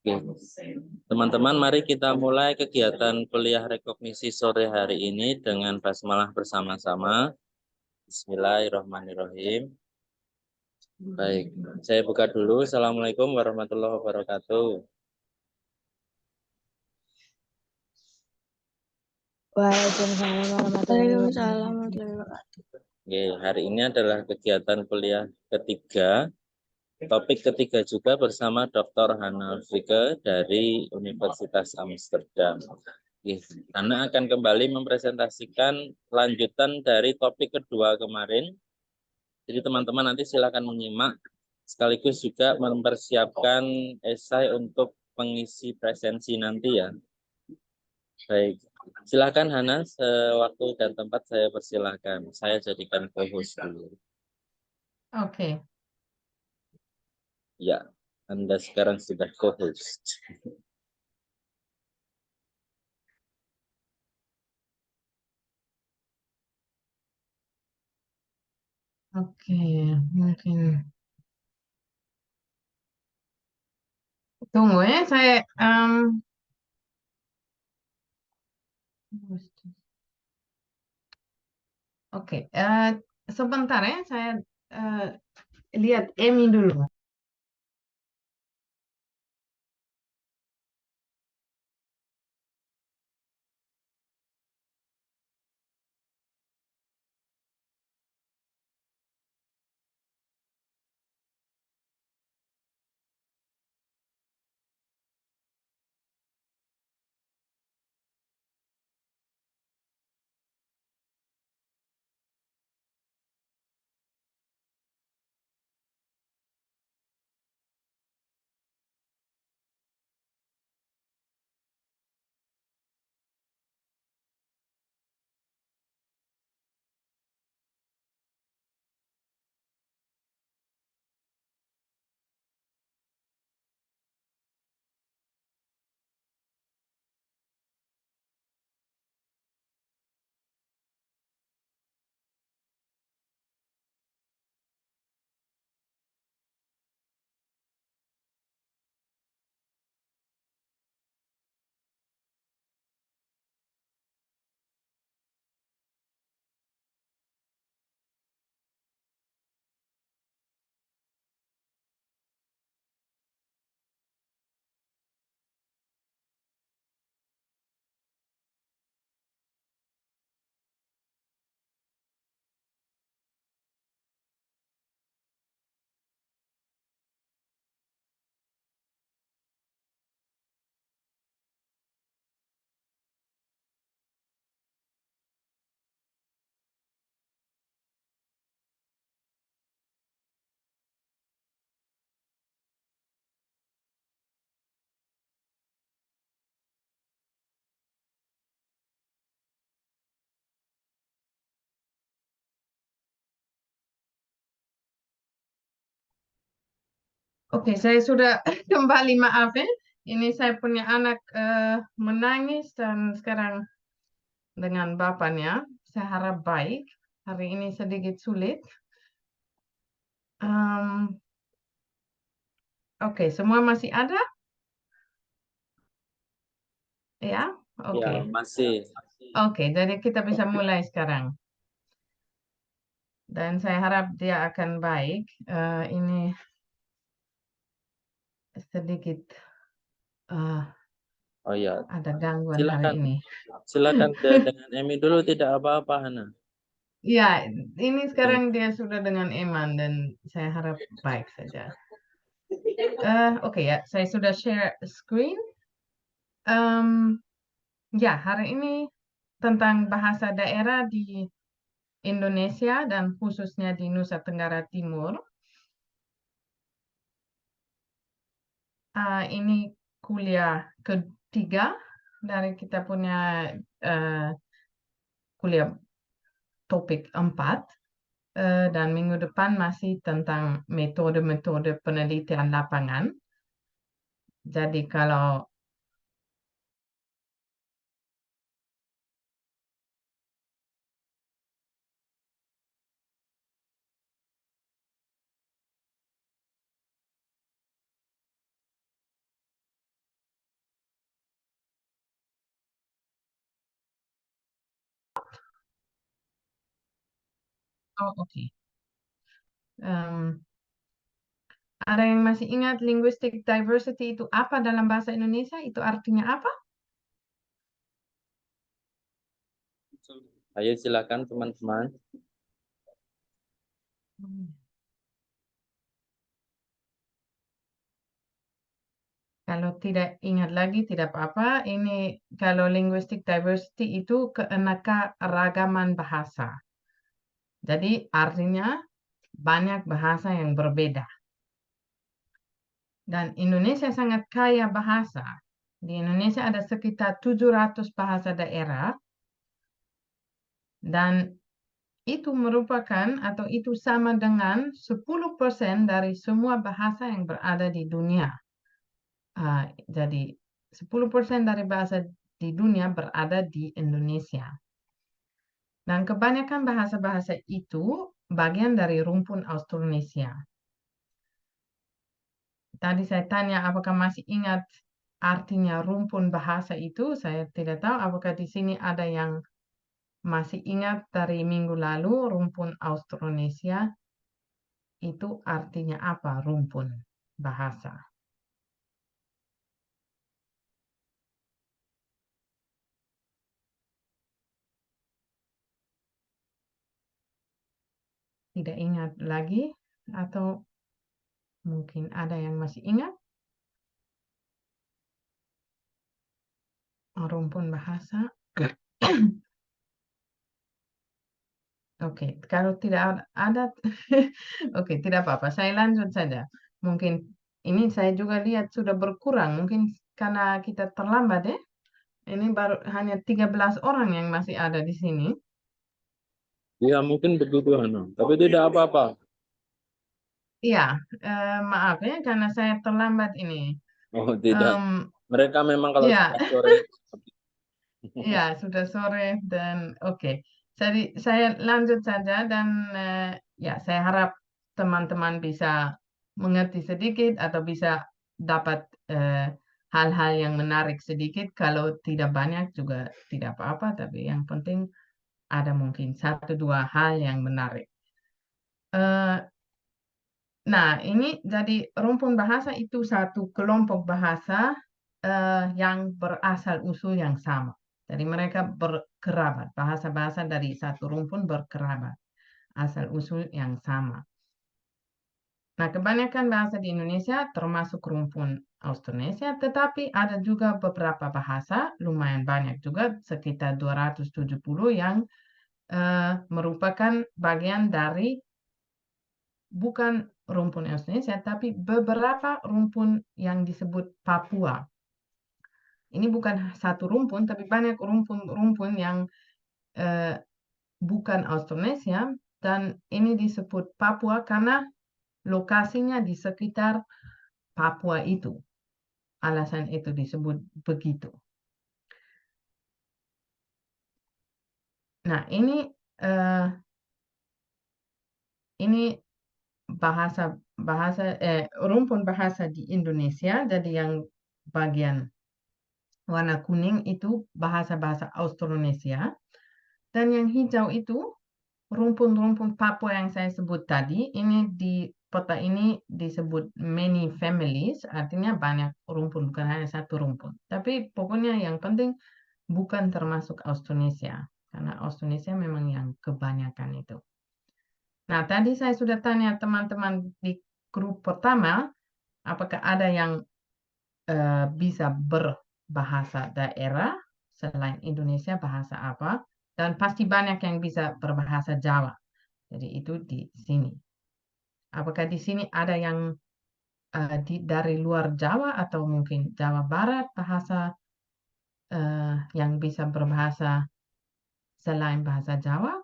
Oke. Teman-teman, mari kita mulai kegiatan kuliah rekognisi sore hari ini dengan basmalah bersama-sama. Bismillahirrahmanirrahim. Baik, saya buka dulu. Assalamualaikum warahmatullahi wabarakatuh. Waalaikumsalam warahmatullahi Waalaikumsalam wabarakatuh. warahmatullahi wabarakatuh. Oke, hari ini adalah kegiatan kuliah ketiga. Topik ketiga juga bersama Dr. Hana Alfrike dari Universitas Amsterdam. Hana akan kembali mempresentasikan lanjutan dari topik kedua kemarin. Jadi teman-teman nanti silakan menyimak, sekaligus juga mempersiapkan esai untuk pengisi presensi nanti ya. Baik, silakan Hana, sewaktu dan tempat saya persilakan. Saya jadikan co-host dulu. Oke. Ya, Anda sekarang sudah co-host. Oke, mungkin tunggu ya, saya oke, sebentar ya, saya lihat Emi dulu. Oke, saya sudah kembali, maaf ya. Ini saya punya anak menangis dan sekarang dengan bapaknya. Saya harap baik. Hari ini sedikit sulit. Oke, semua masih ada? Ya, oke. Ya, masih. Oke, jadi kita bisa mulai sekarang. Dan saya harap dia akan baik. Ini sedikit Oh ya, ada gangguan hari ini. silakan dengan Emi dulu, tidak apa-apa Hana. Ya, ini sekarang dia sudah dengan Eman dan saya harap baik saja. Oke ya, saya sudah share screen. Ya, hari ini tentang bahasa daerah di Indonesia dan khususnya di Nusa Tenggara Timur. Ini kuliah ketiga dari kita punya kuliah topik 4. Dan minggu depan masih tentang metode-metode penelitian lapangan. Jadi kalau Oh, oke. Ada yang masih ingat linguistic diversity itu apa dalam bahasa Indonesia? Itu artinya apa? Ayo silakan teman-teman. Kalau tidak ingat lagi, tidak apa-apa. Ini kalau linguistic diversity itu keanekaragaman bahasa. Jadi artinya banyak bahasa yang berbeda. Dan Indonesia sangat kaya bahasa. Di Indonesia ada sekitar 700 bahasa daerah. Dan itu merupakan atau itu sama dengan 10% dari semua bahasa yang berada di dunia. Jadi 10% dari bahasa di dunia berada di Indonesia. Dan kebanyakan bahasa-bahasa itu bagian dari rumpun Austronesia. Tadi saya tanya apakah masih ingat artinya rumpun bahasa itu. Saya tidak tahu apakah di sini ada yang masih ingat dari minggu lalu rumpun Austronesia itu artinya apa rumpun bahasa. Tidak ingat lagi atau mungkin ada yang masih ingat rumpun bahasa. Oke, kalau tidak ada, oke, tidak apa-apa. Saya lanjut saja. Mungkin ini saya juga lihat sudah berkurang. Mungkin karena kita terlambat ya. Ini baru hanya 13 orang yang masih ada di sini. Ya mungkin begitu Hana. Tapi tidak apa-apa. Iya, maaf ya karena saya terlambat ini. Oh tidak. Em, Mereka memang kalau ya, sudah sore. ya sudah sore dan oke. Jadi saya lanjut saja dan ya saya harap teman-teman bisa mengerti sedikit atau bisa dapat hal-hal yang menarik sedikit. Kalau tidak banyak juga tidak apa-apa, tapi yang penting ada mungkin satu dua hal yang menarik. Eh, Nah, ini jadi rumpun bahasa itu satu kelompok bahasa yang berasal usul yang sama. Jadi mereka berkerabat. Bahasa-bahasa dari satu rumpun berkerabat. Asal usul yang sama. Nah, kebanyakan bahasa di Indonesia termasuk rumpun Austronesia, tetapi ada juga beberapa bahasa, lumayan banyak juga, sekitar 270 yang merupakan bagian dari bukan rumpun Indonesia, tapi beberapa rumpun yang disebut Papua. Ini bukan satu rumpun, tapi banyak rumpun-rumpun yang bukan Austronesia, dan ini disebut Papua karena lokasinya di sekitar Papua itu. Alasan itu disebut begitu. Nah, ini rumpun bahasa di Indonesia, jadi yang bagian warna kuning itu bahasa-bahasa Austronesia, dan yang hijau itu rumpun-rumpun Papua yang saya sebut tadi. Ini di peta ini disebut many families, artinya banyak rumpun, bukan hanya satu rumpun. Tapi pokoknya yang penting bukan termasuk Austronesia, karena Austronesia memang yang kebanyakan itu. Nah, tadi saya sudah tanya teman-teman di grup pertama, apakah ada yang bisa berbahasa daerah selain Indonesia, bahasa apa? Dan pasti banyak yang bisa berbahasa Jawa. Jadi itu di sini. Apakah di sini ada yang dari luar Jawa atau mungkin Jawa Barat bahasa yang bisa berbahasa selain bahasa Jawa?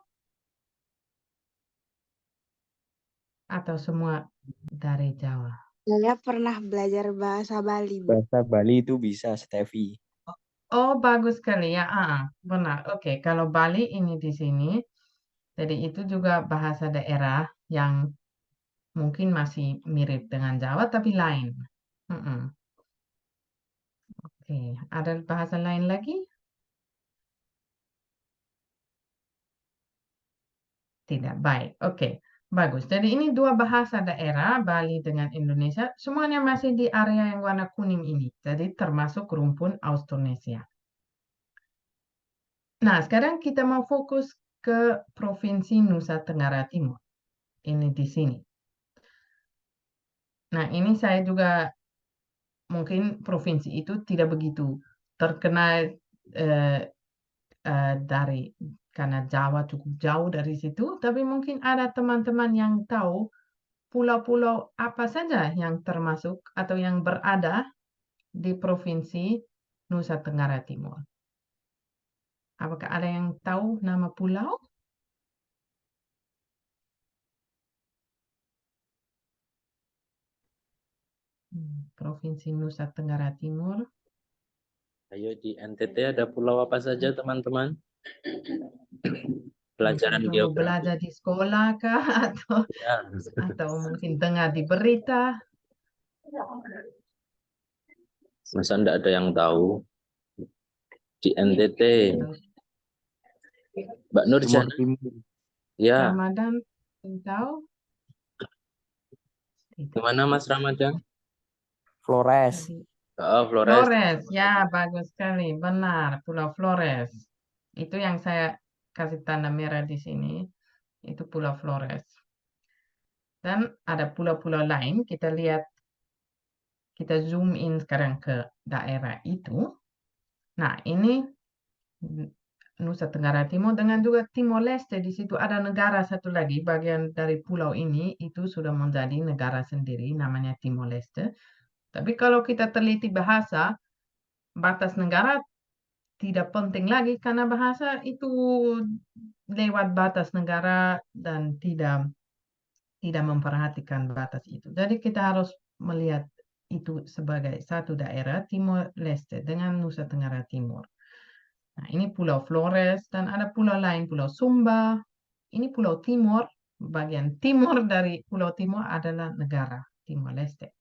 Atau semua dari Jawa? Saya pernah belajar bahasa Bali, Bu. Bahasa Bali itu bisa, Steffi. Oh, bagus sekali ya. Benar. Oke, kalau Bali ini di sini, jadi itu juga bahasa daerah yang mungkin masih mirip dengan Jawa, tapi lain. Mm-mm. Oke, ada bahasa lain lagi? Tidak baik. Oke, bagus. Jadi ini dua bahasa daerah, Bali dengan Indonesia, semuanya masih di area yang warna kuning ini. Jadi termasuk rumpun Austronesia. Nah, sekarang kita mau fokus ke Provinsi Nusa Tenggara Timur. Ini di sini. Nah, ini saya juga mungkin provinsi itu tidak begitu terkenal karena Jawa cukup jauh dari situ, tapi mungkin ada teman-teman yang tahu pulau-pulau apa saja yang termasuk atau yang berada di Provinsi Nusa Tenggara Timur. Apakah ada yang tahu nama pulau? Provinsi Nusa Tenggara Timur. Ayo di NTT ada pulau apa saja teman-teman? Pelajaran Mungkin dulu geografi. belajar di sekolah kah? Ya. Atau mungkin dengar di berita. Masa enggak ada yang tahu? Di NTT. Mbak Timur Nurjana. Timur. Ya, Ramadan tahu? Tidak. gimana Mas Ramadan? Flores. Oh, Flores. Flores, ya bagus sekali, benar, Pulau Flores. Itu yang saya kasih tanda merah di sini, itu Pulau Flores. Dan ada pulau-pulau lain, kita lihat, kita zoom in sekarang ke daerah itu. Nah, ini Nusa Tenggara Timur dengan juga Timor Leste. Di situ ada negara satu lagi, bagian dari pulau ini, itu sudah menjadi negara sendiri, namanya Timor Leste. Tapi kalau kita teliti bahasa, batas negara tidak penting lagi karena bahasa itu lewat batas negara dan tidak memperhatikan batas itu. Jadi kita harus melihat itu sebagai satu daerah Timor Leste dengan Nusa Tenggara Timur. Nah, ini Pulau Flores dan ada pulau lain, Pulau Sumba. Ini Pulau Timor, bagian timur dari Pulau Timor adalah negara Timor Leste.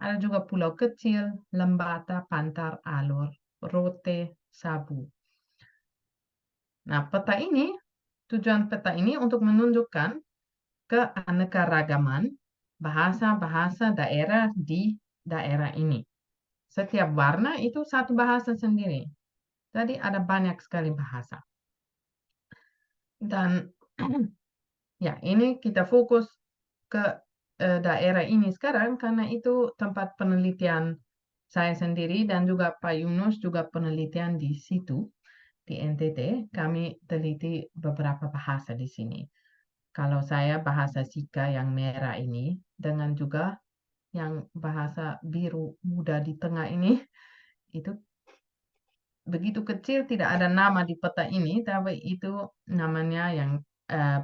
Ada juga pulau kecil, Lembata, Pantar, Alor, Rote, Sabu. Nah, tujuan peta ini untuk menunjukkan keanekaragaman bahasa-bahasa daerah di daerah ini. Setiap warna itu satu bahasa sendiri. Jadi ada banyak sekali bahasa. Dan ya, ini kita fokus ke daerah ini sekarang karena itu tempat penelitian saya sendiri dan juga Pak Yunus juga penelitian di situ. Di NTT, kami teliti beberapa bahasa di sini. Kalau saya bahasa Sika yang merah ini, dengan juga yang bahasa biru muda di tengah ini, itu begitu kecil, tidak ada nama di peta ini, tapi itu namanya yang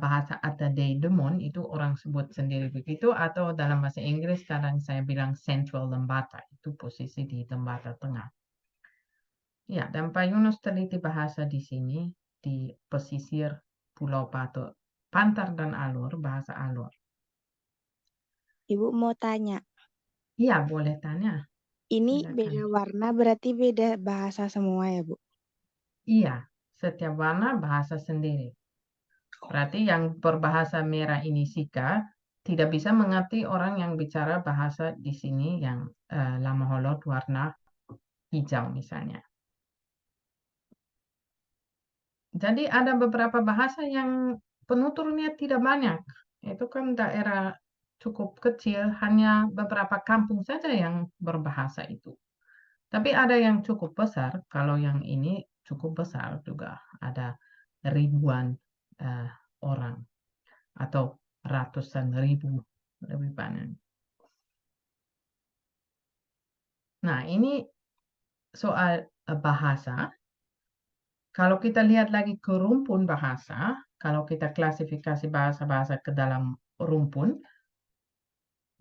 bahasa Atadei Demon, itu orang sebut sendiri begitu, atau dalam bahasa Inggris kadang saya bilang Central Lembata, itu posisi di Lembata Tengah. Ya, dan Pak Yunus teliti bahasa di sini, di pesisir Pulau Pato, Pantar dan Alor, bahasa Alor. Ibu mau tanya, Iya, boleh tanya. ini Silakan. beda warna berarti beda bahasa semua ya, Bu? Iya, setiap warna bahasa sendiri. Berarti yang berbahasa merah ini Sika tidak bisa mengerti orang yang bicara bahasa di sini yang Lamaholot warna hijau misalnya. Jadi ada beberapa bahasa yang penuturnya tidak banyak. Itu kan daerah cukup kecil, hanya beberapa kampung saja yang berbahasa itu. Tapi ada yang cukup besar, kalau yang ini cukup besar juga. Ada ribuan orang atau ratusan ribu lebih banyak. Nah, ini soal bahasa. Kalau kita lihat lagi ke rumpun bahasa, kalau kita klasifikasi bahasa-bahasa ke dalam rumpun,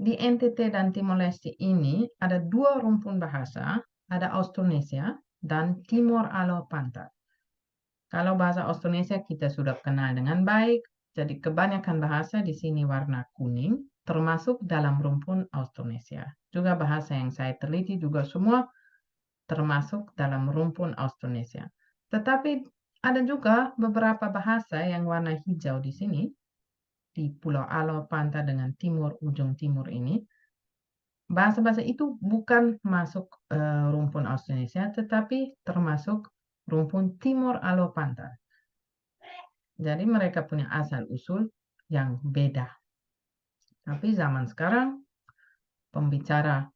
di NTT dan Timor Leste ini ada dua rumpun bahasa, ada Austronesia dan Timor Alor Pantar. Kalau bahasa Austronesia kita sudah kenal dengan baik, jadi kebanyakan bahasa di sini warna kuning, termasuk dalam rumpun Austronesia. Juga bahasa yang saya teliti juga semua termasuk dalam rumpun Austronesia. Tetapi ada juga beberapa bahasa yang warna hijau di sini, di Pulau Alopanta dengan ujung timur ini, bahasa-bahasa itu bukan masuk rumpun Austronesia, tetapi termasuk rumpun Timur Alopanta. Jadi mereka punya asal-usul yang beda. Tapi zaman sekarang, pembicara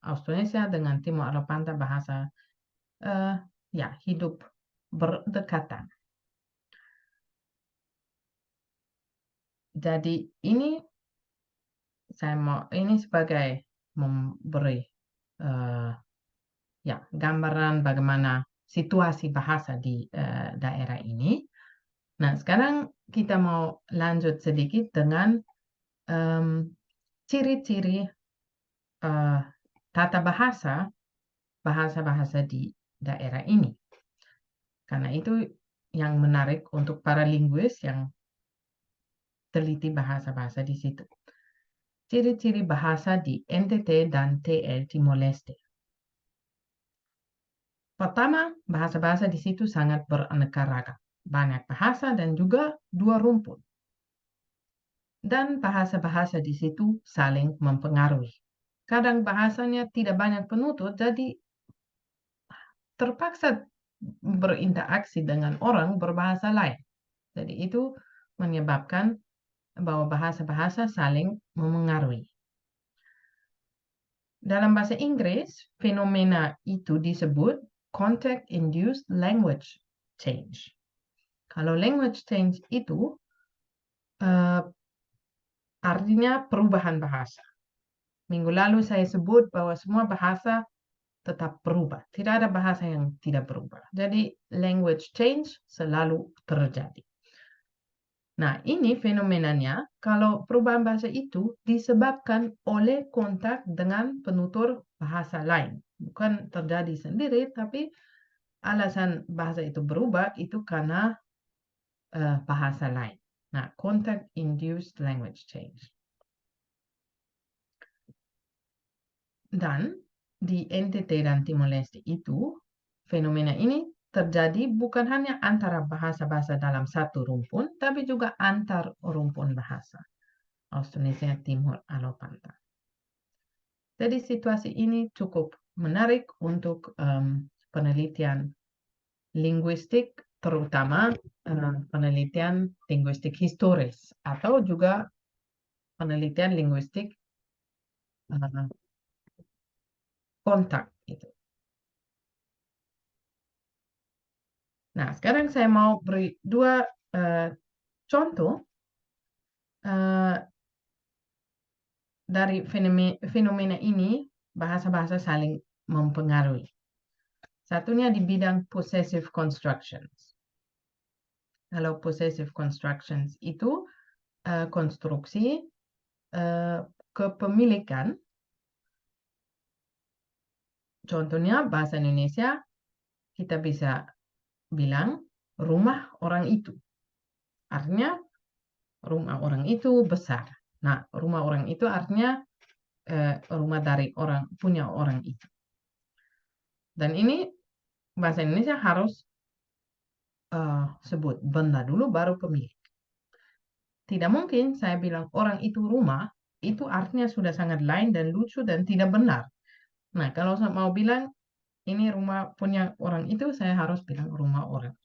Austronesia dengan Timur Alopanta bahasa ya hidup berdekatan. Jadi ini ini sebagai memberi ya gambaran bagaimana situasi bahasa di daerah ini. Nah, sekarang kita mau lanjut sedikit dengan ciri-ciri tata bahasa-bahasa di daerah ini. Karena itu yang menarik untuk para linguis yang teliti bahasa-bahasa di situ. Ciri-ciri bahasa di NTT dan TL Timor-Leste. Pertama, bahasa-bahasa di situ sangat beraneka ragam. Banyak bahasa dan juga dua rumpun. Dan bahasa-bahasa di situ saling mempengaruhi. Kadang bahasanya tidak banyak penutur, jadi terpaksa berinteraksi dengan orang berbahasa lain. Jadi itu menyebabkan bahwa bahasa-bahasa saling memengaruhi. Dalam bahasa Inggris, fenomena itu disebut contact-induced language change. Kalau language change itu artinya perubahan bahasa. Minggu lalu saya sebut bahwa semua bahasa tetap berubah. Tidak ada bahasa yang tidak berubah. Jadi language change selalu terjadi. Nah, ini fenomenanya kalau perubahan bahasa itu disebabkan oleh kontak dengan penutur bahasa lain. Bukan terjadi sendiri, tapi alasan bahasa itu berubah itu karena bahasa lain. Nah, contact-induced language change. Dan di NTT dan Timor-Leste itu, fenomena ini terjadi bukan hanya antara bahasa-bahasa dalam satu rumpun, tapi juga antar rumpun bahasa. Austronesia Timur Alopanta. Jadi situasi ini cukup menarik untuk penelitian linguistik, terutama penelitian linguistik historis, atau juga penelitian linguistik kontak. Gitu. Nah, sekarang saya mau beri dua contoh dari fenomena ini, bahasa-bahasa saling mempengaruhi. Satunya di bidang possessive constructions. Kalau possessive constructions itu konstruksi kepemilikan. Contohnya bahasa Indonesia, kita bisa bilang rumah orang itu. Artinya rumah orang itu besar. Nah, rumah orang itu artinya rumah dari punya orang itu. Dan ini bahasa Indonesia harus sebut benda dulu baru pemilik. Tidak mungkin saya bilang orang itu rumah, itu artinya sudah sangat lain dan lucu dan tidak benar. Nah, kalau saya mau bilang ini rumah punya orang itu, saya harus bilang rumah orang.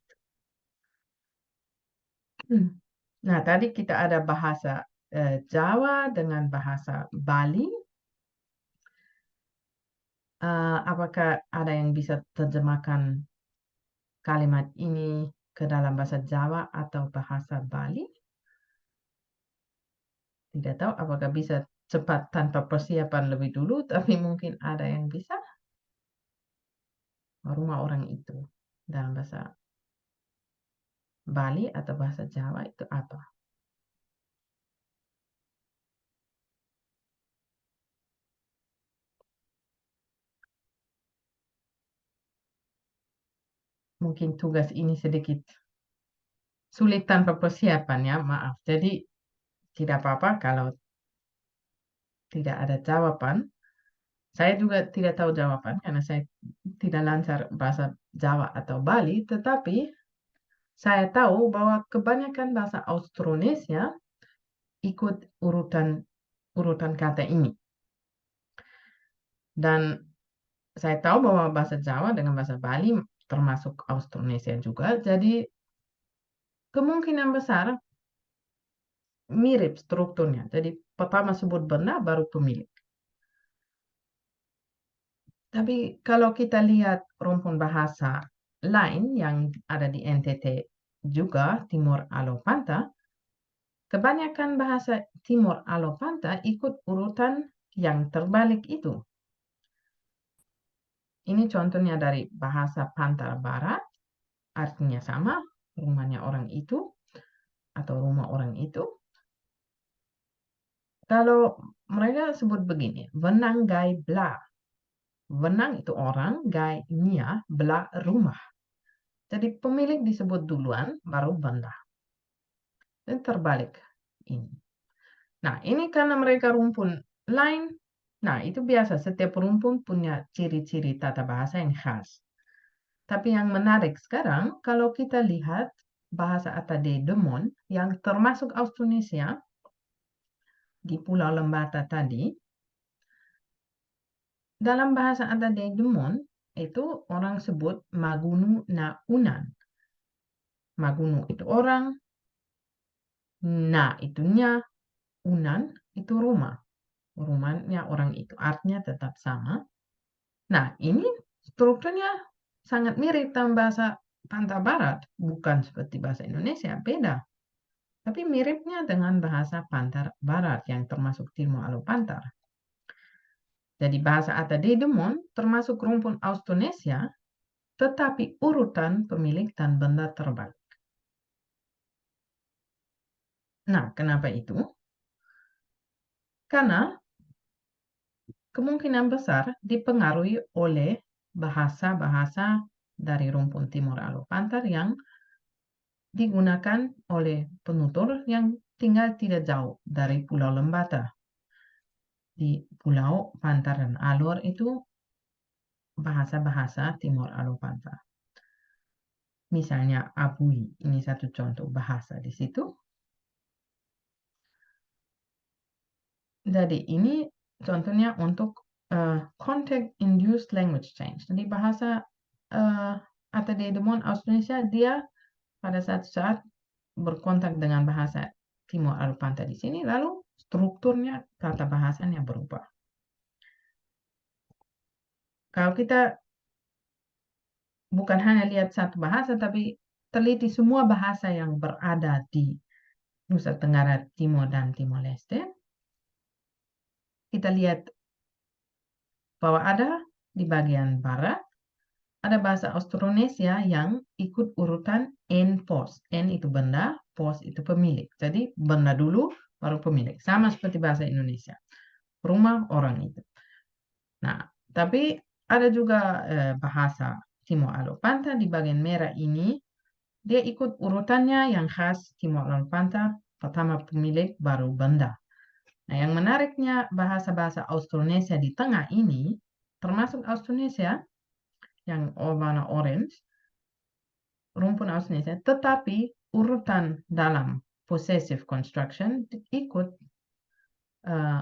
Nah, tadi kita ada bahasa Jawa dengan bahasa Bali. Apakah ada yang bisa terjemahkan kalimat ini ke dalam bahasa Jawa atau bahasa Bali? Tidak tahu apakah bisa cepat tanpa persiapan lebih dulu, tapi mungkin ada yang bisa. Rumah orang itu dalam bahasa Bali atau bahasa Jawa itu apa? Mungkin tugas ini sedikit sulit tanpa persiapan ya, maaf. Jadi tidak apa-apa kalau tidak ada jawaban. Saya juga tidak tahu jawaban karena saya tidak lancar bahasa Jawa atau Bali, tetapi saya tahu bahwa kebanyakan bahasa Austronesia ikut urutan kata ini. Dan saya tahu bahwa bahasa Jawa dengan bahasa Bali termasuk Austronesia juga, jadi kemungkinan besar mirip strukturnya. Jadi pertama sebut benda, baru pemilik. Tapi kalau kita lihat rumpun bahasa lain yang ada di NTT juga, Timur Alopanta, kebanyakan bahasa Timur Alopanta ikut urutan yang terbalik itu. Ini contohnya dari bahasa Pantar Barat, artinya sama, rumahnya orang itu, atau rumah orang itu. Kalau mereka sebut begini, Wenang gai bla. Wenang itu orang, gai nia, bla rumah. Jadi pemilik disebut duluan, baru benda. Dan terbalik ini. Nah, ini karena mereka rumpun lain. Nah, itu biasa. Setiap rumpun punya ciri-ciri tata bahasa yang khas. Tapi yang menarik sekarang, kalau kita lihat bahasa Atade Demon, yang termasuk Austronesia, di Pulau Lembata tadi, dalam bahasa Atade Demon, itu orang sebut Magunu na Unan. Magunu itu orang, na itunya, Unan itu rumah. Rumahnya orang itu. Artinya tetap sama. Nah, ini strukturnya sangat mirip dengan bahasa Pantar Barat. Bukan seperti bahasa Indonesia, beda. Tapi miripnya dengan bahasa Pantar Barat yang termasuk Timur Alopantar. Jadi bahasa Atade Demon termasuk rumpun Austronesia, tetapi urutan pemilik dan benda terbalik. Nah, kenapa itu? Karena kemungkinan besar dipengaruhi oleh bahasa-bahasa dari rumpun Timur Alopantar yang digunakan oleh penutur yang tinggal tidak jauh dari Pulau Lembata. Di Pulau Pantar dan Alor itu bahasa-bahasa Timur Alopantar. Misalnya Abui, ini satu contoh bahasa di situ. Jadi ini contohnya untuk context-induced language change. Jadi bahasa Atade Demon Austronesia, dia pada saat berkontak dengan bahasa Timur Alopantar di sini, lalu strukturnya tata bahasanya berubah. Kalau kita bukan hanya lihat satu bahasa, tapi teliti semua bahasa yang berada di Nusa Tenggara Timur dan Timor Leste, kita lihat bahwa ada di bagian barat, ada bahasa Austronesia yang ikut urutan N-pos. N itu benda, pos itu pemilik. Jadi benda dulu, baru pemilik. Sama seperti bahasa Indonesia. Rumah orang itu. Nah, tapi ada juga bahasa Timur Alopantar di bagian merah ini. Dia ikut urutannya yang khas Timur Alopantar. Pertama pemilik, baru benda. Nah, yang menariknya bahasa-bahasa Austronesia di tengah ini, termasuk Austronesia, yang warna orange, rumpun Austronesia, tetapi urutan dalam possessive construction ikut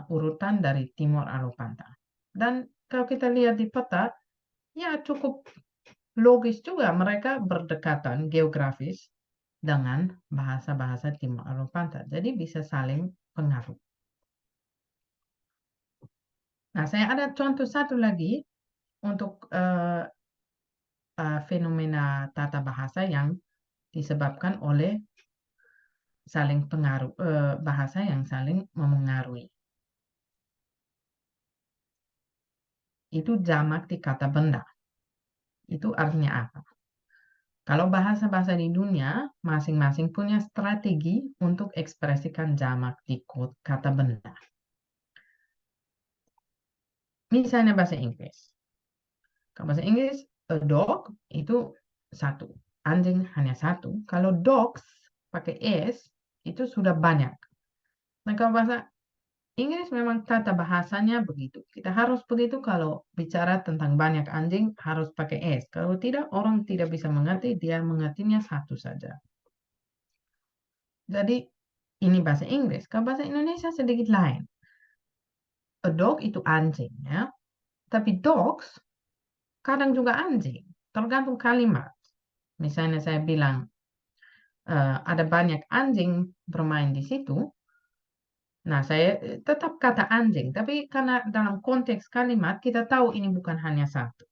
urutan dari Timur Alopantar. Dan kalau kita lihat di peta, ya cukup logis juga mereka berdekatan geografis dengan bahasa-bahasa Timur Alopantar. Jadi bisa saling pengaruh. Nah, saya ada contoh satu lagi untuk fenomena tata bahasa yang disebabkan oleh saling pengaruh, bahasa yang saling memengaruhi. Itu jamak di kata benda. Itu artinya apa? Kalau bahasa-bahasa di dunia, masing-masing punya strategi untuk ekspresikan jamak di kata benda. Misalnya bahasa Inggris. Kalau bahasa Inggris, a dog itu satu. Anjing hanya satu. Kalau dogs pakai S, itu sudah banyak. Nah, kalau bahasa Inggris memang tata bahasanya begitu. Kita harus begitu kalau bicara tentang banyak anjing harus pakai S. Kalau tidak, orang tidak bisa mengerti, dia mengertinya satu saja. Jadi Ini bahasa Inggris. Kalau bahasa Indonesia sedikit lain. A dog itu anjing, ya. Tapi dogs kadang juga anjing. Tergantung kalimat. Misalnya saya bilang ada banyak anjing bermain di situ. Nah, saya tetap kata anjing. Tapi karena dalam konteks kalimat kita tahu ini bukan hanya satu.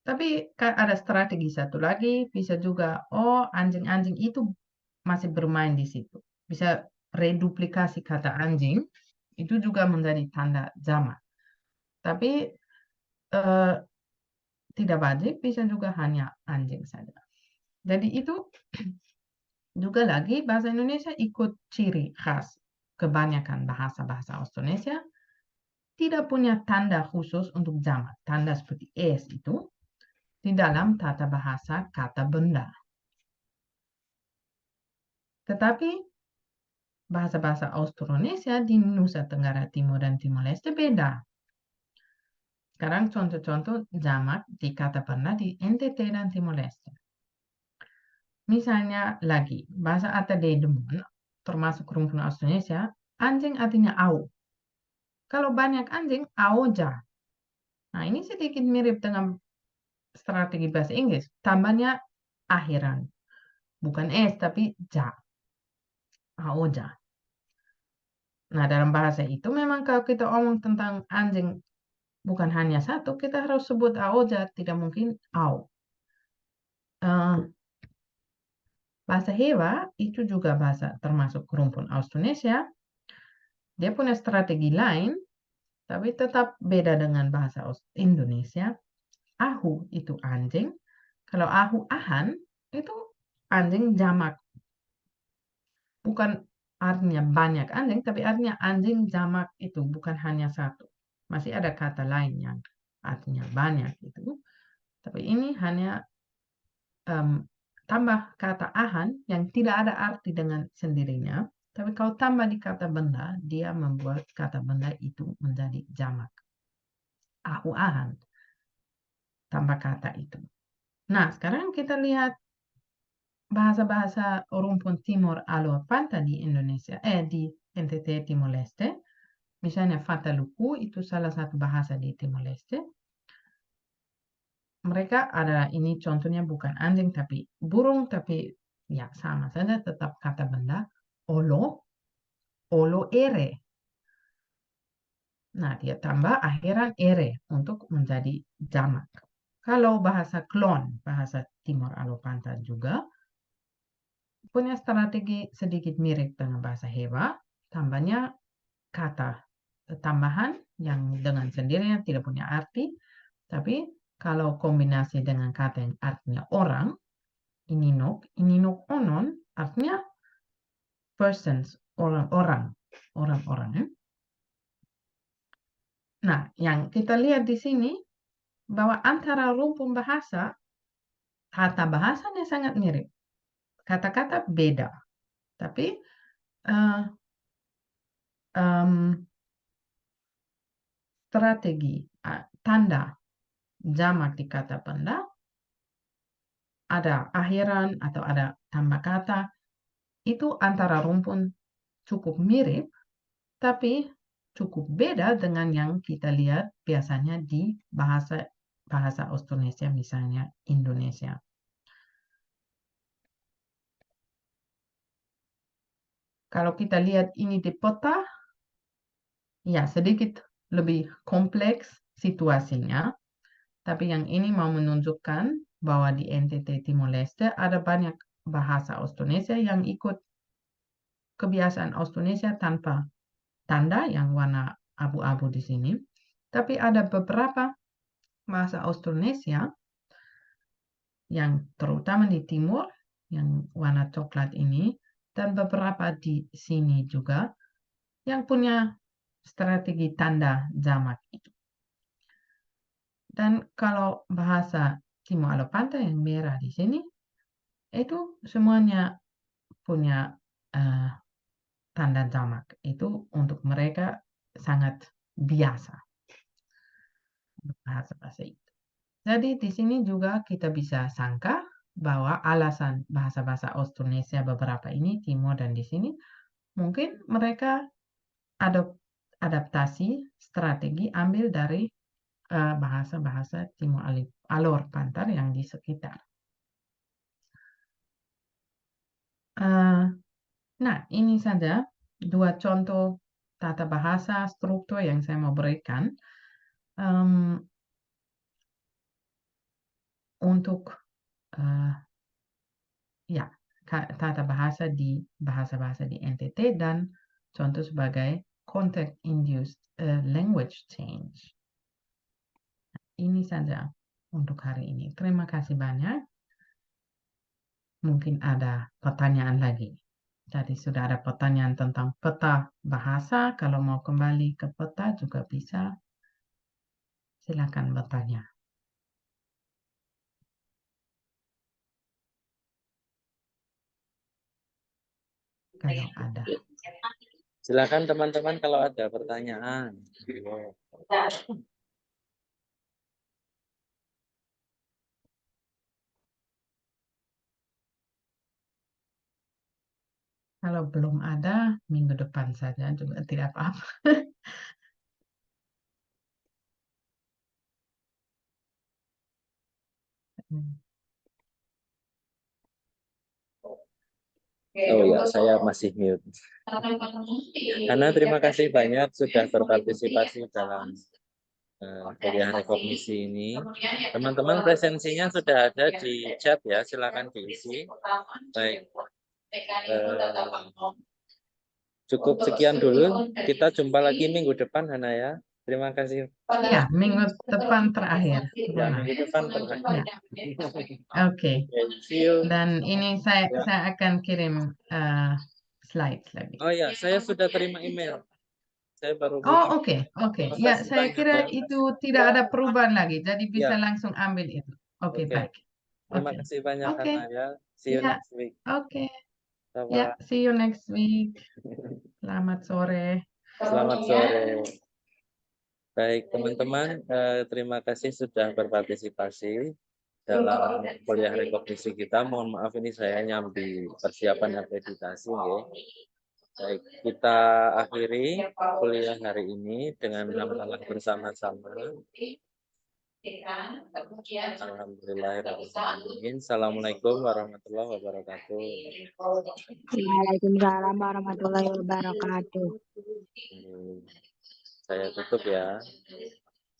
Tapi ada strategi satu lagi, bisa juga, oh anjing-anjing itu masih bermain di situ. Bisa reduplikasi kata anjing, itu juga menjadi tanda jamak. Tapi tidak wajib, bisa juga hanya anjing saja. Jadi itu juga lagi bahasa Indonesia ikut ciri khas kebanyakan bahasa-bahasa Austronesia tidak punya tanda khusus untuk jamak. Tanda seperti es itu di dalam tata bahasa kata benda. Tetapi bahasa-bahasa Austronesia di Nusa Tenggara Timur dan Timor Leste beda. Sekarang contoh-contoh jamak di kata benda di NTT dan Timor Leste. Misalnya lagi, bahasa Atadedemon termasuk rumpun Austronesia, anjing artinya au. Kalau banyak anjing, aoja. Nah, ini sedikit mirip dengan strategi bahasa Inggris. Tambahnya akhiran. Bukan es, tapi ja. Aoja. Nah, dalam bahasa itu memang kalau kita omong tentang anjing bukan hanya satu, kita harus sebut aoja, tidak mungkin au. Bahasa Hewa itu juga bahasa termasuk rumpun Austronesia. Dia punya strategi lain, tapi tetap beda dengan bahasa Indonesia. Ahu itu anjing. Kalau ahu ahan itu anjing jamak. Bukan artinya banyak anjing, tapi artinya anjing jamak itu bukan hanya satu. Masih ada kata lain yang artinya banyak itu. Tapi ini hanya tambah kata ahan yang tidak ada arti dengan sendirinya. Tapi kalau tambah di kata benda, dia membuat kata benda itu menjadi jamak. Ahu ahan. Tambah kata itu. Nah, sekarang kita lihat bahasa-bahasa rumpun Timor Aloapanta di Indonesia, di NTT Timor Leste. Misalnya Fataluku itu salah satu bahasa di Timor Leste. Mereka ada, ini contohnya bukan anjing tapi burung, tapi ya sama saja tetap kata benda. Olo, olo ere. Nah, dia tambah akhiran ere untuk menjadi jamak. Kalau bahasa Klon, bahasa Timor Aloapanta juga, punya strategi sedikit mirip dengan bahasa Hewa, tambahnya kata tambahan yang dengan sendirinya tidak punya arti, tapi kalau kombinasi dengan kata yang artinya orang, ininok onon, artinya persons, orang-orang. Nah, yang kita lihat di sini, bahwa antara rumpun bahasa, kata bahasanya sangat mirip. Kata-kata beda. Tapi strategi tanda jamak di kata benda, ada akhiran atau ada tambah kata, itu antara rumpun cukup mirip, tapi cukup beda dengan yang kita lihat biasanya di bahasa Austronesia, misalnya Indonesia. Kalau kita lihat ini di peta, ya sedikit lebih kompleks situasinya, tapi yang ini mau menunjukkan bahwa di NTT Timor Leste ada banyak bahasa Austronesia yang ikut kebiasaan Austronesia tanpa tanda yang warna abu-abu di sini. Tapi ada beberapa bahasa Austronesia yang terutama di timur, yang warna coklat ini, dan beberapa di sini juga, yang punya strategi tanda jamak itu. Dan kalau bahasa Timor Aloapanta yang merah di sini, itu semuanya punya tanda jamak. Itu untuk mereka sangat biasa. Bahasa-bahasa itu. Jadi di sini juga kita bisa sangka bahwa alasan bahasa-bahasa Austronesia beberapa ini, Timor dan di sini, mungkin mereka adaptasi strategi ambil dari bahasa-bahasa Timor Alor Pantar yang di sekitar. Nah, ini saja dua contoh tata bahasa struktur yang saya mau berikan untuk ya tata bahasa di bahasa-bahasa di NTT dan contoh sebagai context-induced language change. Ini saja untuk hari ini. Terima kasih banyak. Mungkin ada pertanyaan lagi. Jadi sudah ada pertanyaan tentang peta bahasa. Kalau mau kembali ke peta juga bisa. Silakan bertanya. Kalau ada. Silakan teman-teman kalau ada pertanyaan. Kalau belum ada, minggu depan saja juga tidak apa-apa. Oh ya, saya masih mute. Karena terima kasih banyak sudah berpartisipasi dalam kuliah rekognisi ini. Teman-teman presensinya sudah ada di chat ya, silakan diisi. Baik. Cukup sekian dulu. Kita jumpa lagi minggu depan, Hana ya. Terima kasih. Ya, minggu depan terakhir. Ya, minggu depan terakhir. Oke. See you. Dan ini saya akan kirim slide lagi. Oh ya, saya sudah terima email. Saya baru Oh, oke. Ya, kasih saya banyak kira ya. itu tidak ada perubahan lagi, jadi bisa Ya. langsung ambil itu. Oke, Oke. baik. Terima Oke. kasih banyak, Oke. Hana ya. See you Ya. next week. Oke. Bye-bye. Ya, see you next week. Selamat sore. Selamat sore. Baik, teman-teman, terima kasih sudah berpartisipasi dalam kuliah rekognisi kita. Mohon maaf ini saya nyambi persiapan akreditasi. Ya. Baik, kita akhiri kuliah hari ini dengan hafalan bersama-sama. Alhamdulillahirrahmanirrahim. Assalamualaikum warahmatullahi wabarakatuh. Waalaikumsalam warahmatullahi wabarakatuh. Saya tutup ya.